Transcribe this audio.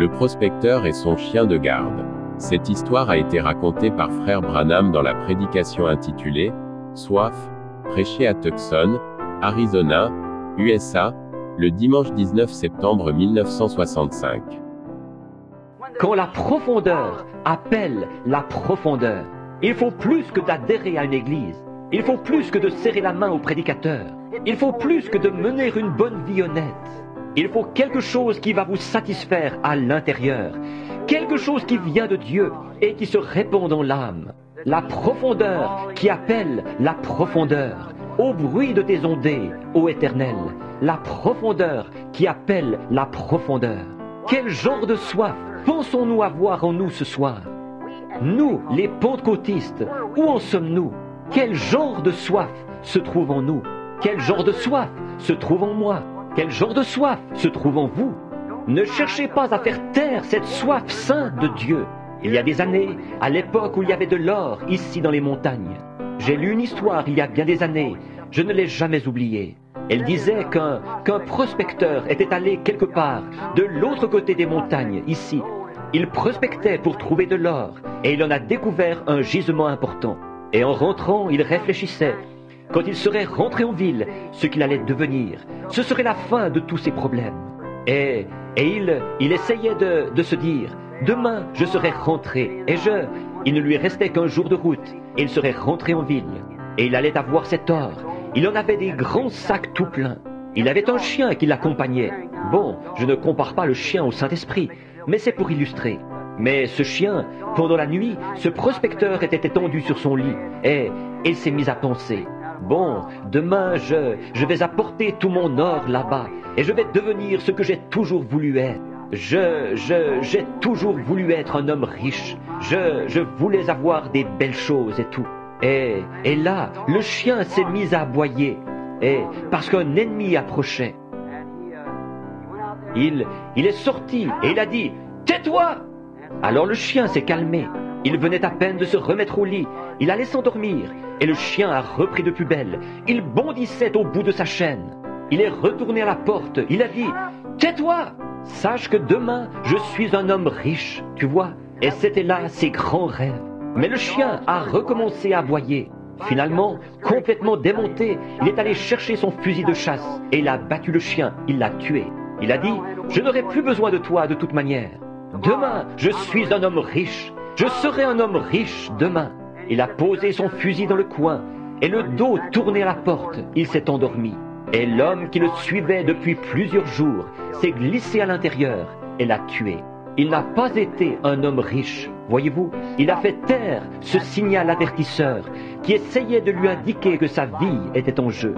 Le prospecteur et son chien de garde. Cette histoire a été racontée par Frère Branham dans la prédication intitulée « Soif », prêchée à Tucson, Arizona, USA, le dimanche 19 septembre 1965. Quand la profondeur appelle la profondeur, il faut plus que d'adhérer à une église. Il faut plus que de serrer la main au prédicateur. Il faut plus que de mener une bonne vie honnête. Il faut quelque chose qui va vous satisfaire à l'intérieur. Quelque chose qui vient de Dieu et qui se répand dans l'âme. La profondeur qui appelle la profondeur. Au bruit de tes ondées, ô Éternel. La profondeur qui appelle la profondeur. Quel genre de soif pensons-nous avoir en nous ce soir? Nous, les pentecôtistes, où en sommes-nous? Quel genre de soif se trouve en nous? Quel genre de soif se trouve en moi? Quel genre de soif se trouve en vous? Ne cherchez pas à faire taire cette soif sainte de Dieu. Il y a des années, à l'époque où il y avait de l'or ici dans les montagnes, j'ai lu une histoire il y a bien des années, je ne l'ai jamais oubliée. Elle disait qu'un prospecteur était allé quelque part de l'autre côté des montagnes, ici. Il prospectait pour trouver de l'or et il en a découvert un gisement important. Et en rentrant, il réfléchissait. Quand il serait rentré en ville, ce qu'il allait devenir, ce serait la fin de tous ses problèmes. Et il essayait de se dire, demain je serai rentré. Il ne lui restait qu'un jour de route et il serait rentré en ville. Et il allait avoir cet or. Il en avait des grands sacs tout pleins. Il avait un chien qui l'accompagnait. Bon, je ne compare pas le chien au Saint-Esprit, mais c'est pour illustrer. Mais ce chien, pendant la nuit, ce prospecteur était étendu sur son lit et il s'est mis à penser. Bon, demain je vais apporter tout mon or là-bas et je vais devenir ce que j'ai toujours voulu être. J'ai toujours voulu être un homme riche. Je voulais avoir des belles choses et tout. Et là, le chien s'est mis à aboyer parce qu'un ennemi approchait. Il est sorti et il a dit « Tais-toi !» Alors le chien s'est calmé. Il venait à peine de se remettre au lit. Il allait s'endormir. Et le chien a repris de plus belle. Il bondissait au bout de sa chaîne. Il est retourné à la porte. Il a dit « Tais-toi ! Sache que demain, je suis un homme riche. » Tu vois? Et c'était là ses grands rêves. Mais le chien a recommencé à aboyer. Finalement, complètement démonté, il est allé chercher son fusil de chasse. Et il a battu le chien. Il l'a tué. Il a dit « Je n'aurai plus besoin de toi de toute manière. Demain, je suis un homme riche. Je serai un homme riche demain. » Il a posé son fusil dans le coin et le dos tourné à la porte, il s'est endormi. Et l'homme qui le suivait depuis plusieurs jours s'est glissé à l'intérieur et l'a tué. Il n'a pas été un homme riche, voyez-vous. Il a fait taire ce signal avertisseur qui essayait de lui indiquer que sa vie était en jeu.